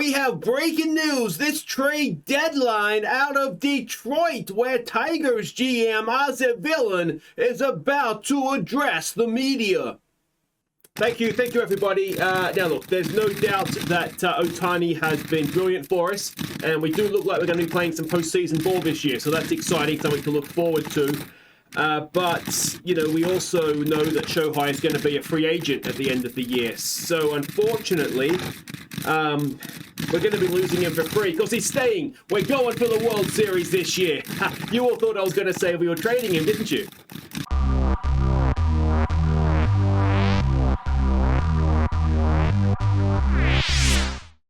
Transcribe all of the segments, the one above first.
We have breaking news, this trade deadline out of Detroit, where Tigers GM Aussie is about to address the media. Thank you everybody. Now look, there's no doubt that Ohtani has been brilliant for us, and we do look like we're going to be playing some postseason ball this year, so that's exciting, something to look forward to. But, you know, we also know that Shohei is going to be a free agent at the end of the year. So, unfortunately, we're going to be losing him for free because he's staying. We're going for the World Series this year. You all thought I was going to say we were trading him, didn't you?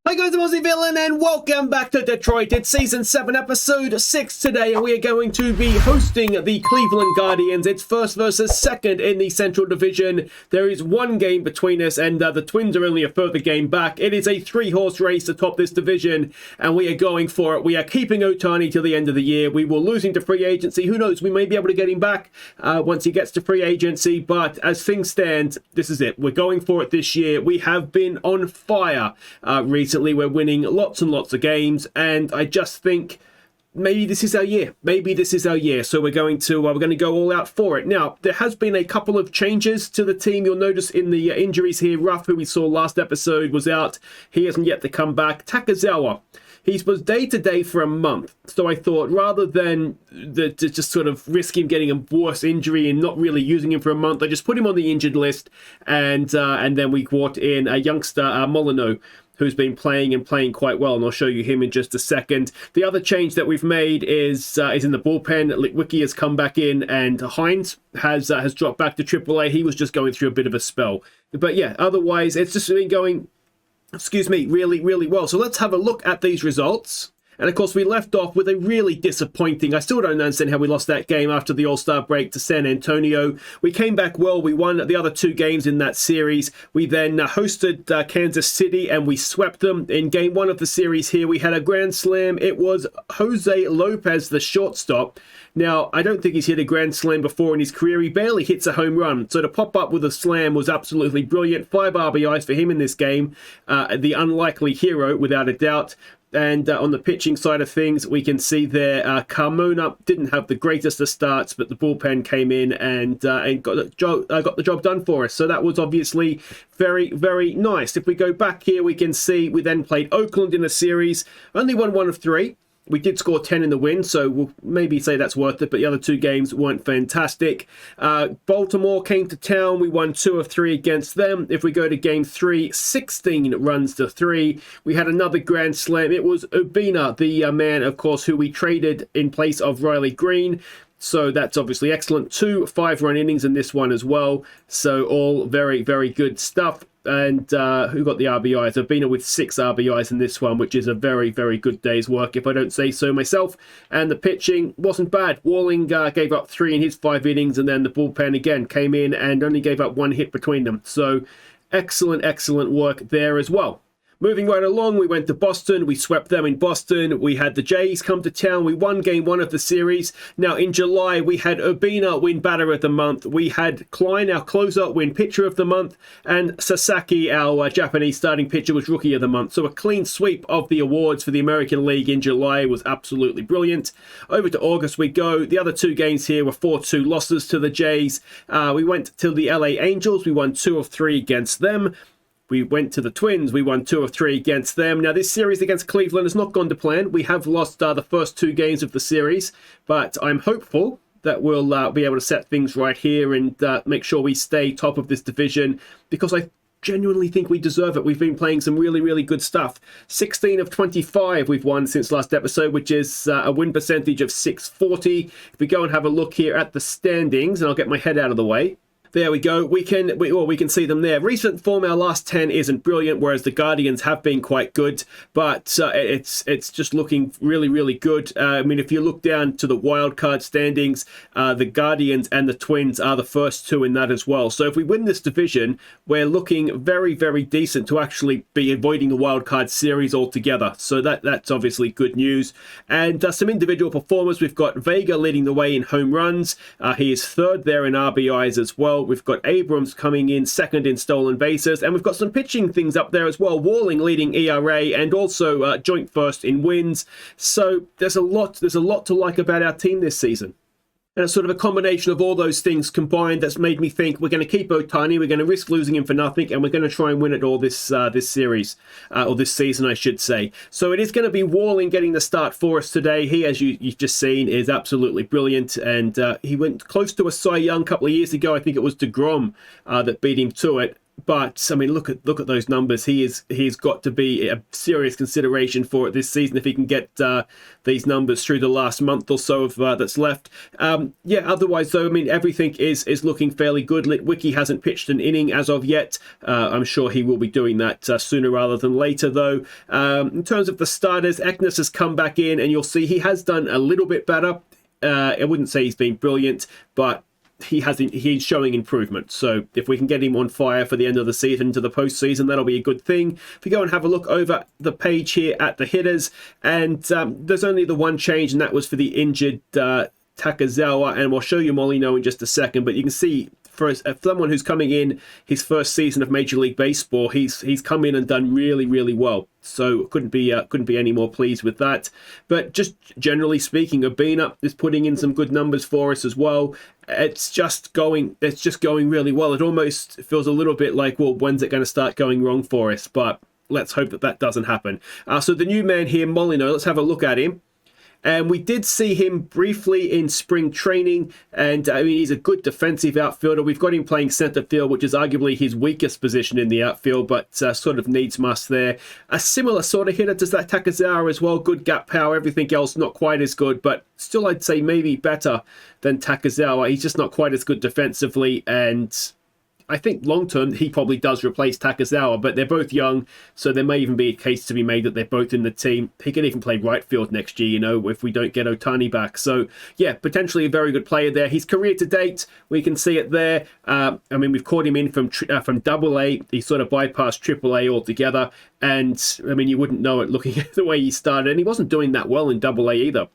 Hi guys, I'm Aussie Villain and welcome back to Detroit. It's Season 7, Episode 6 today, and we are going to be hosting the Cleveland Guardians. It's first versus second in the Central Division. There is one game between us, and the Twins are only a further game back. It is a three-horse race to top this division, and we are going for it. We are keeping Ohtani till the end of the year. We will lose him to free agency. Who knows? We may be able to get him back once he gets to free agency, but as things stand, this is it. We're going for it this year. We have been on fire recently. We're winning lots and lots of games, and I just think maybe this is our year. Maybe this is our year. So we're going to go all out for it. Now, there has been a couple of changes to the team. You'll notice in the injuries here, Ruff, who we saw last episode, was out. He hasn't yet to come back. Takazawa, he was day-to-day for a month. So I thought rather than to just sort of risk him getting a worse injury and not really using him for a month, I just put him on the injured list, and then we brought in a youngster, Molyneux, who's been playing quite well, and I'll show you him in just a second. The other change that we've made is in the bullpen. Litwicky has come back in, and Hines has dropped back to AAA. He was just going through a bit of a spell. But yeah, otherwise, it's just been going, really, really well. So let's have a look at these results. And of course, we left off with a really disappointing, I still don't understand how we lost that game after the All-Star break to San Antonio. We came back well. We won the other two games in that series. We then hosted Kansas City and we swept them. In game one of the series here, we had a grand slam. It was Jose Lopez, the shortstop. Now, I don't think he's hit a grand slam before in his career. He barely hits a home run. So to pop up with a slam was absolutely brilliant. 5 RBIs for him in this game. The unlikely hero, without a doubt. And on the pitching side of things, we can see there, Carmona didn't have the greatest of starts, but the bullpen came in and got the job done for us. So that was obviously very, very nice. If we go back here, we can see we then played Oakland in a series, only won 1 of 3. We did score 10 in the win, so we'll maybe say that's worth it, but the other two games weren't fantastic. Baltimore came to town. We won 2 of 3 against them. If we go to game 3, 16 runs to 3. We had another grand slam. It was Urbina, the man, of course, who we traded in place of Riley Green. So that's obviously excellent. 2 5-run innings in this one as well. So all very, very good stuff. And who got the RBIs? Urbina with 6 RBIs in this one, which is a very, very good day's work, if I don't say so myself. And the pitching wasn't bad. Walling gave up 3 in his 5 innings, and then the bullpen again came in and only gave up 1 hit between them. So excellent, excellent work there as well. Moving right along, we went to Boston. We swept them in Boston. We had the Jays come to town. We won game 1 of the series. Now, in July, we had Urbina win Batter of the Month. We had Klein, our closer, win Pitcher of the Month. And Sasaki, our Japanese starting pitcher, was Rookie of the Month. So a clean sweep of the awards for the American League in July was absolutely brilliant. Over to August we go. The other 2 games here were 4-2 losses to the Jays. We went to the LA Angels. We won 2 of 3 against them. We went to the Twins. We won 2 of 3 against them. Now, this series against Cleveland has not gone to plan. We have lost the first 2 games of the series, but I'm hopeful that we'll be able to set things right here and make sure we stay top of this division, because I genuinely think we deserve it. We've been playing some really, really good stuff. 16 of 25 we've won since last episode, which is a win percentage of .640. If we go and have a look here at the standings, and I'll get my head out of the way. There we go. We can see them there. Recent form, our last 10 isn't brilliant, whereas the Guardians have been quite good, but it's just looking really, really good. I mean, if you look down to the wild card standings, the Guardians and the Twins are the first 2 in that as well. So if we win this division, we're looking very, very decent to actually be avoiding the wild card series altogether. So that's obviously good news. And some individual performers. We've got Vega leading the way in home runs. He is 3rd there in RBIs as well. well. We've got Abrams coming in second in stolen bases, and we've got some pitching things up there as well. Walling leading ERA and also joint first in wins. So there's a lot to like about our team this season. And it's sort of a combination of all those things combined that's made me think we're going to keep Ohtani, we're going to risk losing him for nothing, and we're going to try and win it all this series, or this season, I should say. So it is going to be Walling getting the start for us today. He, as you've just seen, is absolutely brilliant, and he went close to a Cy Young a couple of years ago. I think it was DeGrom that beat him to it. But I mean, look at those numbers. He's got to be a serious consideration for it this season if he can get these numbers through the last month or so of that's left. Yeah. Otherwise, though, I mean, everything is looking fairly good. Litwicky hasn't pitched an inning as of yet. I'm sure he will be doing that sooner rather than later, though. In terms of the starters, Eknes has come back in, and you'll see he has done a little bit better. I wouldn't say he's been brilliant, but he's showing improvement. So if we can get him on fire for the end of the season to the postseason, that'll be a good thing. If we go and have a look over the page here at the hitters, and there's only the one change, and that was for the injured Takazawa, and we'll show you Molino in just a second. But you can see for someone who's coming in his first season of Major League Baseball, he's come in and done really, really well. So couldn't be any more pleased with that. But just generally speaking, Urbina is putting in some good numbers for us as well. It's just going really well. It almost feels a little bit like, well, when's it going to start going wrong for us? But let's hope that doesn't happen. So the new man here, Molino, let's have a look at him. And we did see him briefly in spring training, and I mean, he's a good defensive outfielder. We've got him playing center field, which is arguably his weakest position in the outfield, but sort of needs must there. A similar sort of hitter to that Takazawa as well. Good gap power, everything else not quite as good, but still I'd say maybe better than Takazawa. He's just not quite as good defensively, and I think long-term, he probably does replace Takazawa, but they're both young, so there may even be a case to be made that they're both in the team. He could even play right field next year, you know, if we don't get Ohtani back. So, yeah, potentially a very good player there. His career to date, we can see it there. I mean, we've caught him in from Double-A. He sort of bypassed Triple-A altogether, and, I mean, you wouldn't know it looking at the way he started, and he wasn't doing that well in Double-A either.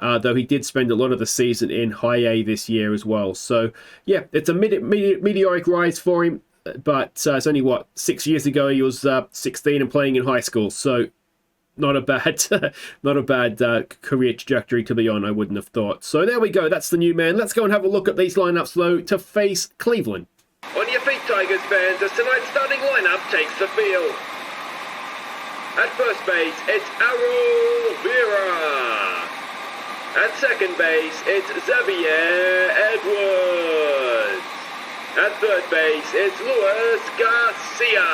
Though he did spend a lot of the season in High A this year as well. So, yeah, it's a meteoric rise for him. But it's only, 6 years ago he was 16 and playing in high school. So, not a bad career trajectory to be on, I wouldn't have thought. So, there we go. That's the new man. Let's go and have a look at these lineups, though, to face Cleveland. On your feet, Tigers fans, as tonight's starting lineup takes the field. At first base, it's Arrow Vera. At second base, it's Xavier Edwards. At third base, it's Luis Garcia.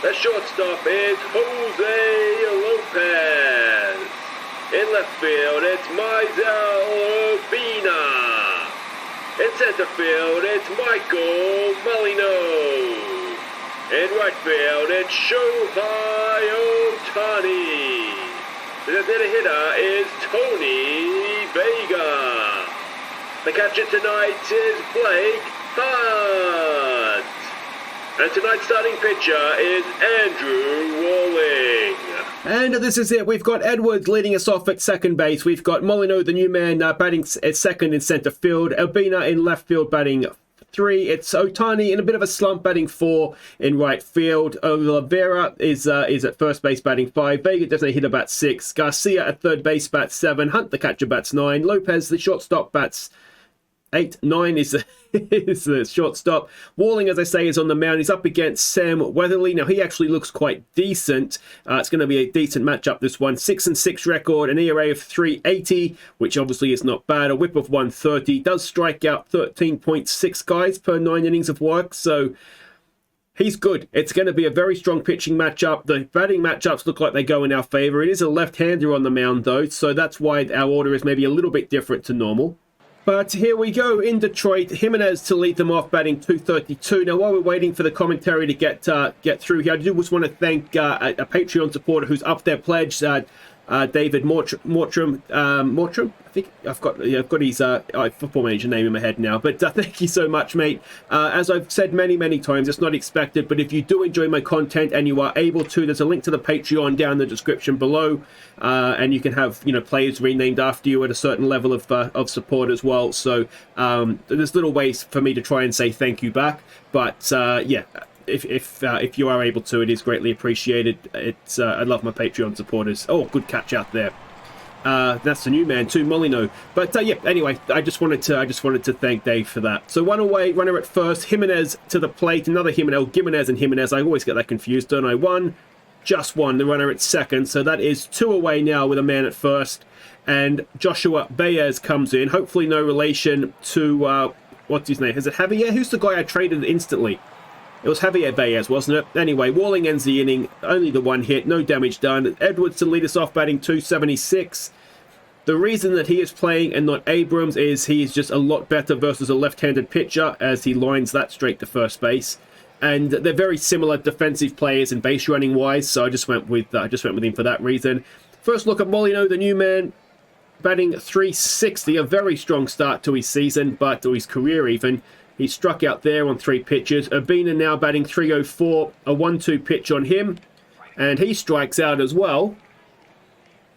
The shortstop is Jose Lopez. In left field, it's Mizel Urbina. In center field, it's Michael Molino. In right field, it's Shohei Ohtani. The hitter is Tony Vega. The catcher tonight is Blake Hunt. And tonight's starting pitcher is Andrew Walling. And this is it. We've got Edwards leading us off at second base. We've got Molino, the new man, batting at second in center field. Urbina in left field batting 3. It's Ohtani in a bit of a slump batting 4 in right field. Oliveira is at first base batting 5. Vega definitely hit about 6. Garcia at third base bats 7. Hunt the catcher bats 9. Lopez the shortstop bats 8. 9 is the shortstop. Walling, as I say, is on the mound. He's up against Sam Weatherly. Now, he actually looks quite decent. It's going to be a decent matchup, this one. 6-6 record, an ERA of 3.80, which obviously is not bad. A whip of 130. Does strike out 13.6 guys per 9 innings of work, so he's good. It's going to be a very strong pitching matchup. The batting matchups look like they go in our favor. It is a left-hander on the mound, though, so that's why our order is maybe a little bit different to normal. But here we go in Detroit. Jimenez to lead them off, batting 232. Now, while we're waiting for the commentary to get through here, I do just want to thank a Patreon supporter who's upped their pledge. David Mortram. I think I've got his football manager name in my head now. But thank you so much, mate. As I've said many times, it's not expected. But if you do enjoy my content and you are able to, there's a link to the Patreon down in the description below, and you can have players renamed after you at a certain level of support as well. So there's little ways for me to try and say thank you back. But yeah. If you are able to, it is greatly appreciated. It's I love my Patreon supporters. Oh, good catch out there. That's the new man too, Molino. But yeah, anyway, I just wanted to thank Dave for that. So one away, runner at first, Jimenez to the plate, another Gimenez and Jimenez. I always get that confused, don't I? Just one, the runner at second. So that is 2 away now with a man at first, and Joshua Baez comes in. Hopefully, no relation to what's his name? Is it Javier? Who's the guy I traded instantly? It was Javier Baez, wasn't it? Anyway, Walling ends the inning. Only the 1 hit. No damage done. Edwards to lead us off, batting 276. The reason that he is playing and not Abrams is he is just a lot better versus a left-handed pitcher as he lines that straight to first base. And they're very similar defensive players and base running wise, so I just went with him for that reason. First look at Molino, the new man, batting 360. A very strong start to his season, but to his career even. He struck out there on 3 pitches. Urbina now batting 304. A 1-2 pitch on him. And he strikes out as well.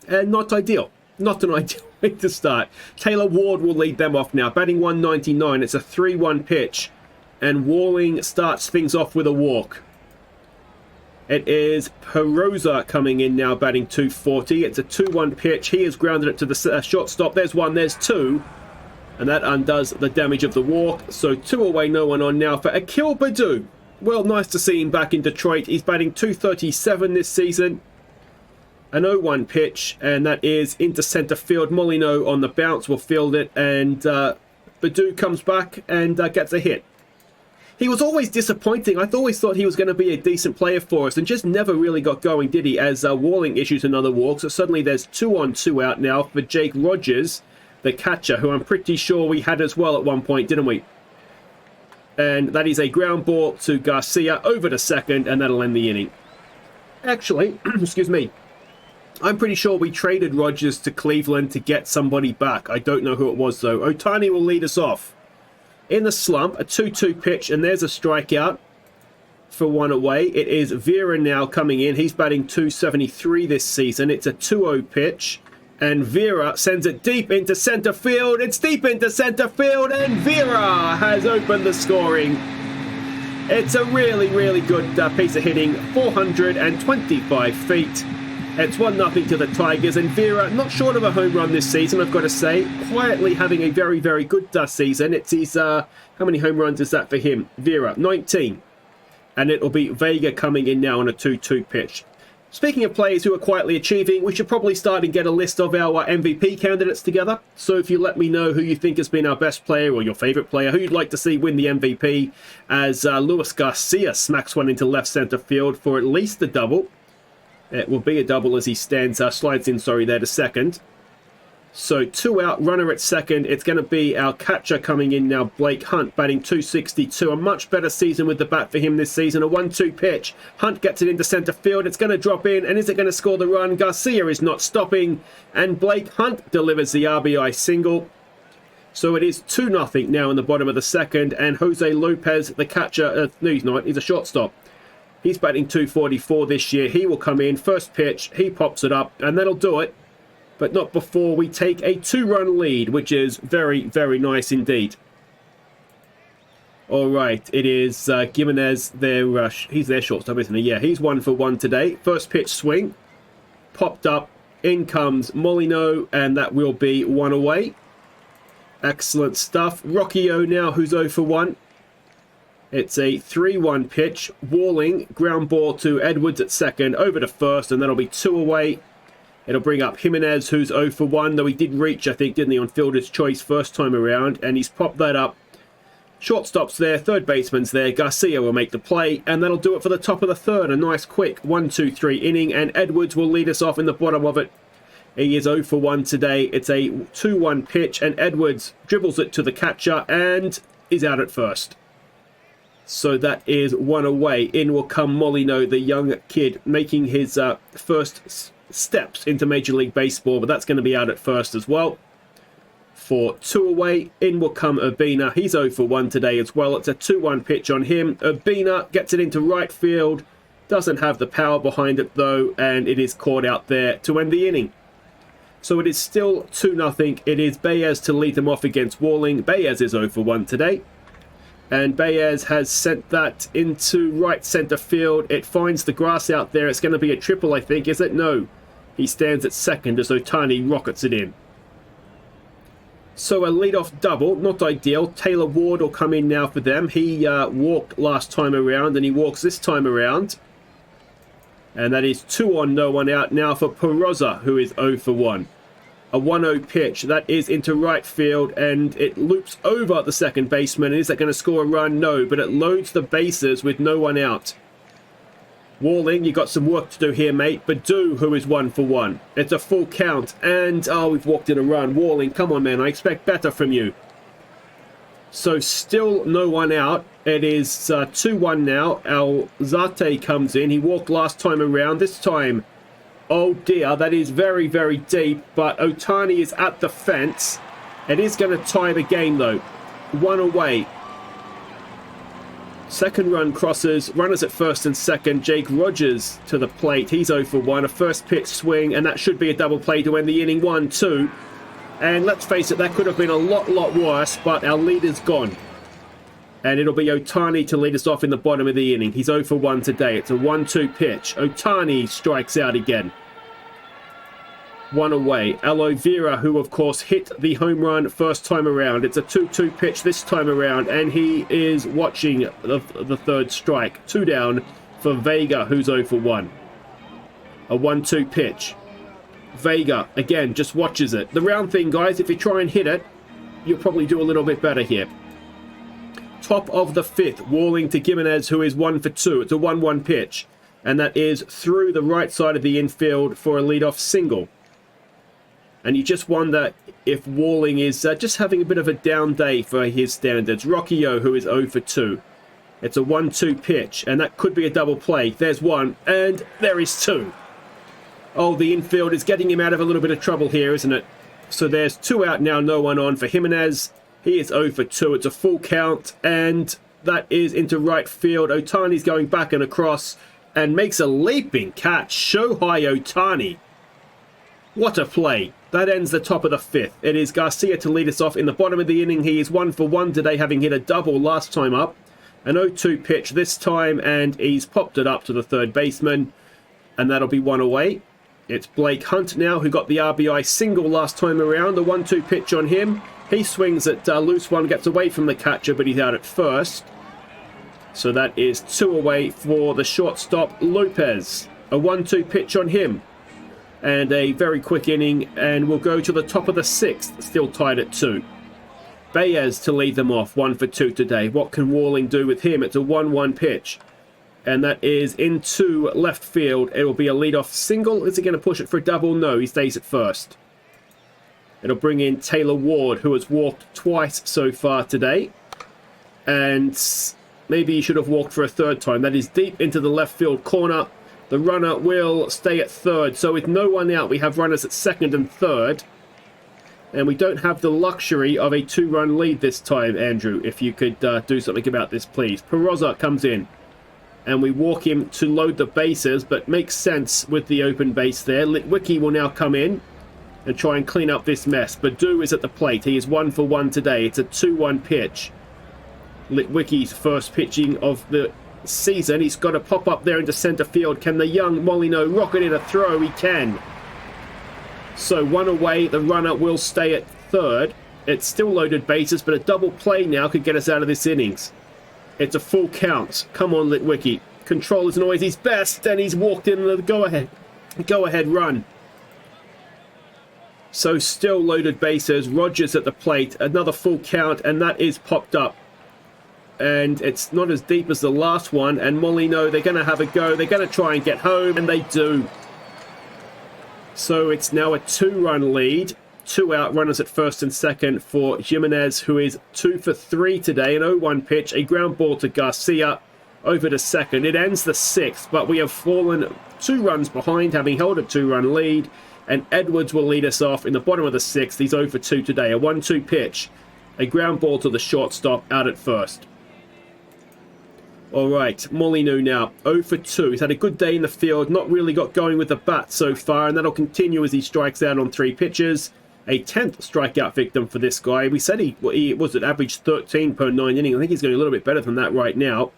And not ideal. Not an ideal way to start. Taylor Ward will lead them off now. Batting 199. It's a 3-1 pitch. And Walling starts things off with a walk. It is Perosa coming in now, batting 240. It's a 2-1 pitch. He has grounded it to the shortstop. There's 1. There's 2. And that undoes the damage of the walk. So 2 away, no one on now for Akil Baddoo. Well, nice to see him back in Detroit. He's batting 237 this season. An 0-1 pitch, and that is into center field. Molino on the bounce will field it, and Baddoo comes back and gets a hit. He was always disappointing. I always thought he was going to be a decent player for us and just never really got going, did he? As Walling issues another walk. So suddenly there's 2-on-2 out now for Jake Rogers, the catcher, who I'm pretty sure we had as well at one point, didn't we? And that is a ground ball to Garcia over to second, and that'll end the inning. Actually, excuse me, I'm pretty sure we traded Rogers to Cleveland to get somebody back. I don't know who it was, though. Ohtani will lead us off. In the slump, a 2-2 pitch, and there's a strikeout for 1 away. It is Vera now coming in. He's batting 273 this season. It's a 2-0 pitch. And Vera sends it deep into center field. It's deep into center field, and Vera has opened the scoring. It's a really good piece of hitting. 425 feet. It's 1-0 to the Tigers, and Vera, not short of a home run this season, I've got to say. Quietly having a very good season. It's his, how many home runs is that for him? Vera, 19. And it'll be Vega coming in now on a 2-2 pitch. Speaking of players who are quietly achieving, we should probably start and get a list of our MVP candidates together. So if you let me know who you think has been our best player or your favourite player, who you'd like to see win the MVP, as Luis Garcia smacks one into left centre field for at least a double. It will be a double as he slides in there to second. So 2 out, runner at second. It's going to be our catcher coming in now, Blake Hunt, batting 262. A much better season with the bat for him this season. A 1-2 pitch. Hunt gets it into center field. It's going to drop in, and is it going to score the run? Garcia is not stopping, and Blake Hunt delivers the RBI single. So it is 2-0 now in the bottom of the second, and Jose Lopez, the catcher, no, he's not. He's a shortstop. He's batting 244 this year. He will come in. First pitch, he pops it up, and that'll do it. But not before we take a 2-run lead, which is very nice indeed. All right, it is Gimenez. He's their shortstop, isn't he? Yeah, he's 1 for 1 today. First pitch swing. Popped up. In comes Molino, and that will be 1 away. Excellent stuff. Rocchio now, who's 0 for 1. It's a 3-1 pitch. Walling, ground ball to Edwards at second, over to first, and that'll be 2 away. It'll bring up Jimenez, who's 0 for 1, though he did reach, I think, didn't he, on fielder's choice first time around, and he's popped that up. Shortstop's there, third baseman's there. Garcia will make the play, and that'll do it for the top of the third. A nice quick 1-2-3 inning, and Edwards will lead us off in the bottom of it. He is 0 for 1 today. It's a 2-1 pitch, and Edwards dribbles it to the catcher and is out at first. So that is 1 away. In will come Molino, the young kid, making his first steps into Major League Baseball, but that's going to be out at first as well. For 2 away, in will come Urbina. He's 0 for 1 today as well. It's a 2-1 pitch on him. Urbina gets it into right field. Doesn't have the power behind it though, and it is caught out there to end the inning. So it is still 2-0. It is Baez to lead them off against Walling. Baez is 0 for 1 today. And Baez has sent that into right centre field. It finds the grass out there. It's going to be a triple, I think, is it? No. He stands at second as Ohtani rockets it in. So a leadoff double, not ideal. Taylor Ward will come in now for them. He walked last time around and he walks this time around. And that is 2 on, no one out now for Peroza, who is 0 for 1. A 1-0 pitch, that is into right field, and it loops over the second baseman. Is that going to score a run? No, but it loads the bases with no one out. Walling, you got some work to do here, mate. Badu, who is 1 for 1. It's a full count, and we've walked in a run. Walling, come on, man, I expect better from you. So still no one out. It is 2-1 now. Alzate comes in. He walked last time around. This time, oh dear, that is very, very deep. But Ohtani is at the fence. It is going to tie the game, though. 1 away. Second run crosses. Runners at first and second. Jake Rogers to the plate. He's 0 for 1. A first pitch swing, and that should be a double play to end the inning. 1-2. And let's face it, that could have been a lot worse, but our leader's gone. And it'll be Ohtani to lead us off in the bottom of the inning. He's 0 for 1 today. It's a 1-2 pitch. Ohtani strikes out again. 1 away. Aloe Vera, who of course hit the home run first time around. It's a 2-2 pitch this time around, and he is watching the third strike. 2 down for Vega, who's 0 for 1. A 1-2 pitch. Vega, again, just watches it. The round thing, guys, if you try and hit it, you'll probably do a little bit better here. Top of the 5th, Walling to Gimenez, who is 1 for 2. It's a 1-1 pitch, and that is through the right side of the infield for a leadoff single. And you just wonder if Walling is just having a bit of a down day for his standards. Rocchio, who is 0 for 2. It's a 1-2 pitch, and that could be a double play. There's 1, and there is 2. Oh, the infield is getting him out of a little bit of trouble here, isn't it? So there's 2 out now, no one on for Jimenez. He is 0 for 2. It's a full count, and that is into right field. Ohtani's going back and across and makes a leaping catch. Shohei Ohtani. What a play. That ends the top of the 5th. It is Garcia to lead us off in the bottom of the inning. He is 1 for 1 today, having hit a double last time up. An 0-2 pitch this time, and he's popped it up to the third baseman, and that'll be 1 away. It's Blake Hunt now, who got the RBI single last time around. The 1-2 pitch on him. He swings at loose one, gets away from the catcher, but he's out at first. So that is 2 away for the shortstop, Lopez. A 1-2 pitch on him. And a very quick inning, and we'll go to the top of the 6th, still tied at 2. Baez to lead them off, 1 for 2 today. What can Walling do with him? It's a 1-1 pitch. And that is into left field. It will be a leadoff single. Is he going to push it for a double? No, he stays at first. It'll bring in Taylor Ward, who has walked twice so far today. And maybe he should have walked for a third time. That is deep into the left field corner. The runner will stay at third. So with no one out, we have runners at second and third. And we don't have the luxury of a 2-run lead this time, Andrew. If you could do something about this, please. Peroza comes in. And we walk him to load the bases, but makes sense with the open base there. Litwicki will now come in and try and clean up this mess. Badu is at the plate. He is 1 for 1 today. It's a 2-1 pitch. Litwicki's first pitching of the season. He's got to pop up there into center field. Can the young Molino rocket in a throw? He can. So 1 away. The runner will stay at third. It's still loaded bases, but a double play now could get us out of this innings. It's a full count. Come on, Litwicki. Control is always his best, and he's walked in the go-ahead run. So still loaded bases. Rogers at the plate. Another full count, and that is popped up. And it's not as deep as the last one. And Molino, they're going to have a go. They're going to try and get home, and they do. So it's now a 2-run lead. 2 out, runners at first and second for Jimenez, who is 2 for 3 today. An 0-1 pitch, a ground ball to Garcia. over to second. It ends the 6th, but we have fallen 2 runs behind, having held a 2-run lead. And Edwards will lead us off in the bottom of the 6th. He's 0 for 2 today. A 1-2 pitch. A ground ball to the shortstop out at first. All right, Molyneux now, 0 for 2. He's had a good day in the field, not really got going with the bat so far, and that'll continue as he strikes out on 3 pitches. A 10th strikeout victim for this guy. We said he was at average 13 per 9 innings. I think he's going a little bit better than that right now.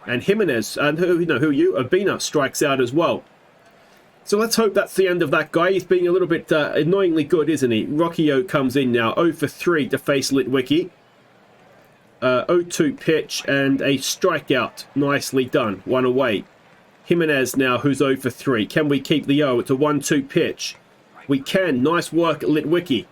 And Jimenez, and Urbina strikes out as well. So let's hope that's the end of that guy. He's being a little bit annoyingly good, isn't he? Rocchio comes in now, 0 for 3 to face Litwicky. 0-2 pitch and a strikeout. Nicely done. 1 away. Jimenez now, who's 0 for 3. Can we keep the 0? It's a 1-2 pitch. We can. Nice work, Litwicky.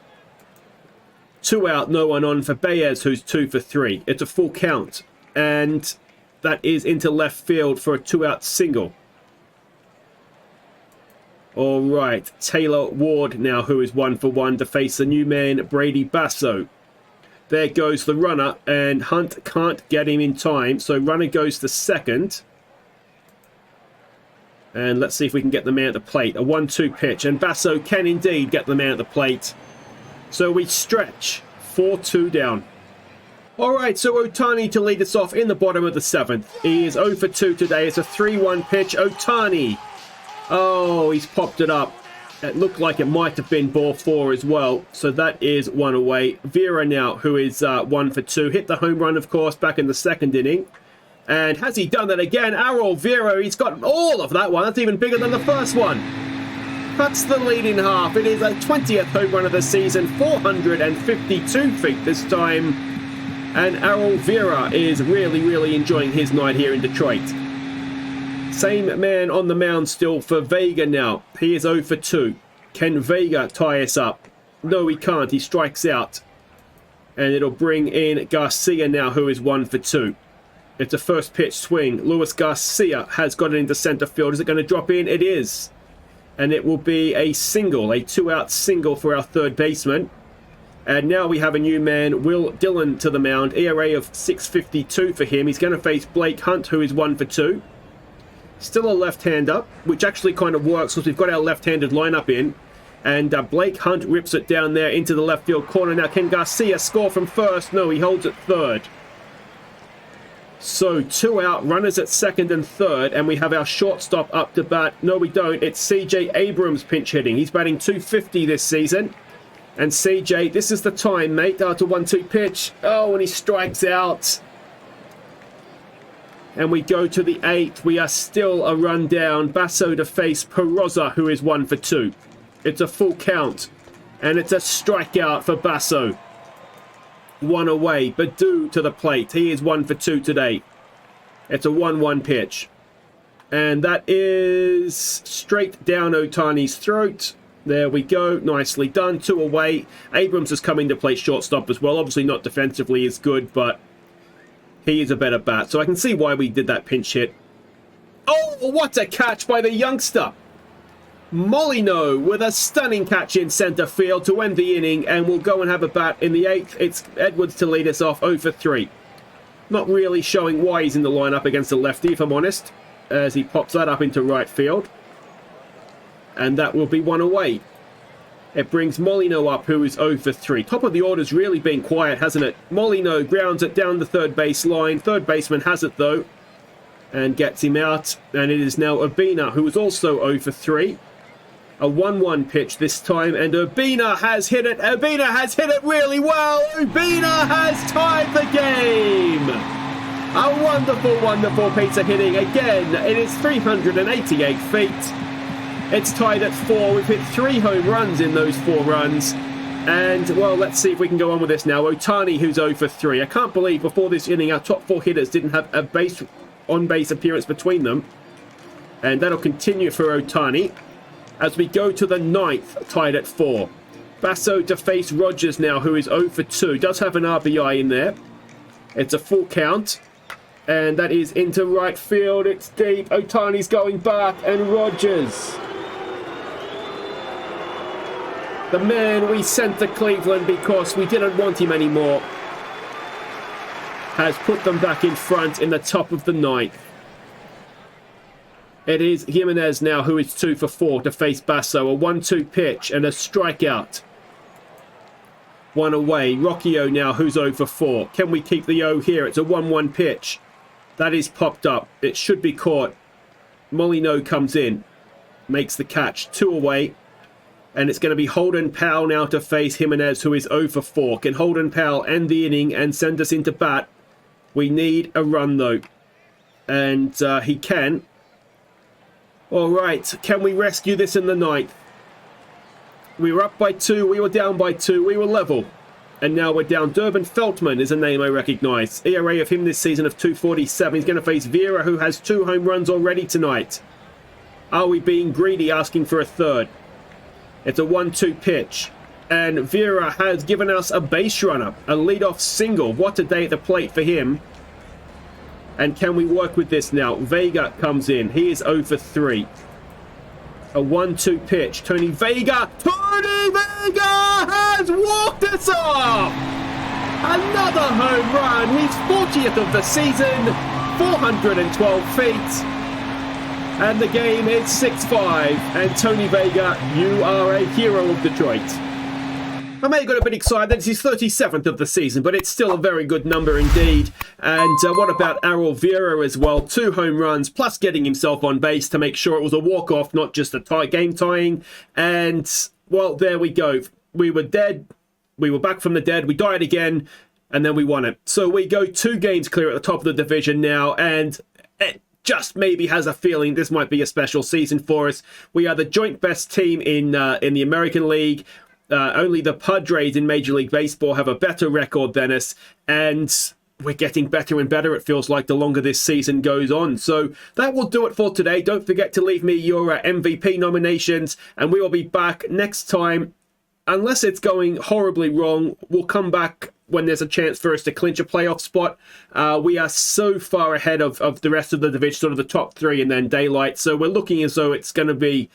2 out, no one on for Baez, who's 2 for 3. It's a full count. And that is into left field for a 2-out single. All right. Taylor Ward now, who is 1 for 1 to face the new man, Brady Basso. There goes the runner, and Hunt can't get him in time, so runner goes to second. And let's see if we can get the man at the plate. A 1-2 pitch, and Basso can indeed get the man at the plate. So we stretch, 4-2 down. All right, so Ohtani to lead us off in the bottom of the 7th. He is 0 for 2 today. It's a 3-1 pitch. Ohtani. Oh, he's popped it up. It looked like it might have been ball 4 as well. So that is 1 away. Vera now, who is 1 for 2. Hit the home run, of course, back in the 2nd inning. And has he done that again? Errol Vera, he's got all of that one. That's even bigger than the first one. Cuts the lead in half. It is a 20th home run of the season. 452 feet this time. And Errol Vera is really, really enjoying his night here in Detroit. Same man on the mound still for Vega now. He is 0 for 2. Can Vega tie us up? No, he can't. He strikes out. And it'll bring in Garcia now, who is 1 for 2. It's a first pitch swing. Luis Garcia has got it into center field. Is it going to drop in? It is. And it will be a single, a 2-out single for our third baseman. And now we have a new man, Will Dillon, to the mound. ERA of 6.52 for him. He's going to face Blake Hunt, who is 1 for 2. Still a left-hander, which actually kind of works because we've got our left-handed lineup in. And Blake Hunt rips it down there into the left field corner. Now, can Garcia score from first? No, he holds it third. So, 2 out, runners at second and third, and we have our shortstop up to bat. No, we don't. It's CJ Abrams pinch hitting. He's batting .250 this season. And CJ, this is the time, mate. It's a 1-2 pitch. Oh, and he strikes out. And we go to the 8th. We are still a run down. Basso to face Peroza, who is 1 for 2. It's a full count. And it's a strikeout for Basso. 1 away. Badu to the plate. He is 1 for 2 today. It's a 1-1 pitch. And that is straight down Ohtani's throat. There we go. Nicely done. 2 away. Abrams has come into play shortstop as well. Obviously not defensively as good, but he is a better bat. So I can see why we did that pinch hit. Oh, what a catch by the youngster. Molyneux with a stunning catch in center field to end the inning, and we'll go and have a bat in the 8th. It's Edwards to lead us off, 0 for 3. Not really showing why he's in the lineup against the lefty, if I'm honest, as he pops that up into right field. And that will be 1 away. It brings Molyneux up, who is 0 for 3. Top of the order's really been quiet, hasn't it? Molyneux grounds it down the third base line. Third baseman has it, though, and gets him out. And it is now Urbina, who is also 0 for 3. A 1-1 pitch this time, and Urbina has hit it. Urbina has hit it really well. Urbina has tied the game. A wonderful, wonderful piece of hitting. Again, it is 388 feet. It's tied at 4. We've hit 3 home runs in those 4 runs. And, well, let's see if we can go on with this now. Ohtani, who's 0 for 3. I can't believe before this inning our top 4 hitters didn't have a on-base appearance between them. And that'll continue for Ohtani as we go to the 9th, tied at 4. Basso to face Rogers now, who is 0 for 2. Does have an RBI in there. It's a full count. And that is into right field. It's deep. Ohtani's going back. And Rogers, the man we sent to Cleveland because we didn't want him anymore, has put them back in front in the top of the 9th. It is Jimenez now who is 2 for 4 to face Basso. A 1-2 pitch and a strikeout. 1 away. Rocchio now who's 0 for 4. Can we keep the 0 here? It's a 1-1 pitch. That is popped up. It should be caught. Molino comes in. Makes the catch. 2 away. And it's going to be Holden Powell now to face Jimenez, who is 0 for 4. Can Holden Powell end the inning and send us into bat? We need a run, though. And he can. All right. Can we rescue this in the ninth? We were up by 2. We were down by 2. We were level. And now we're down. Durbin Feltman is a name I recognise. ERA of him this season of 2.47. He's going to face Vera, who has 2 home runs already tonight. Are we being greedy, asking for a third? It's a 1-2 pitch. And Vera has given us a base runner. A leadoff single. What a day at the plate for him. And can we work with this now? Vega comes in. He is 0 for 3. A 1-2 pitch. Tony Vega has walked us off! Another home run. He's 40th of the season. 412 feet. And the game is 6-5. And Tony Vega, you are a hero of Detroit. I may have got a bit excited that it's his 37th of the season, but it's still a very good number indeed. And what about Errol Vera as well? 2 home runs, plus getting himself on base to make sure it was a walk-off, not just a game tying. And, well, there we go. We were dead. We were back from the dead. We died again, and then we won it. So we go 2 games clear at the top of the division now, and it just maybe has a feeling this might be a special season for us. We are the joint best team in the American League. Only the Padres in Major League Baseball have a better record than us, and we're getting better and better, it feels like, the longer this season goes on. So that will do it for today. Don't forget to leave me your MVP nominations, and we will be back next time. Unless it's going horribly wrong, we'll come back when there's a chance for us to clinch a playoff spot. We are so far ahead of the rest of the division, sort of the top 3 and then daylight. So we're looking as though it's going to be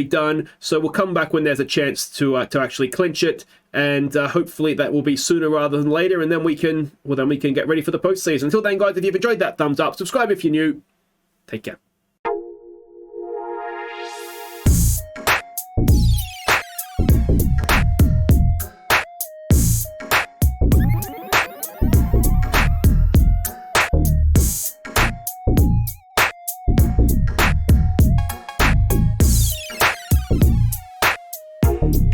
done. So we'll come back when there's a chance to actually clinch it, and hopefully that will be sooner rather than later, and then we can get ready for the postseason. Until then, guys, if you've enjoyed that, thumbs up, subscribe if you're new. Take care.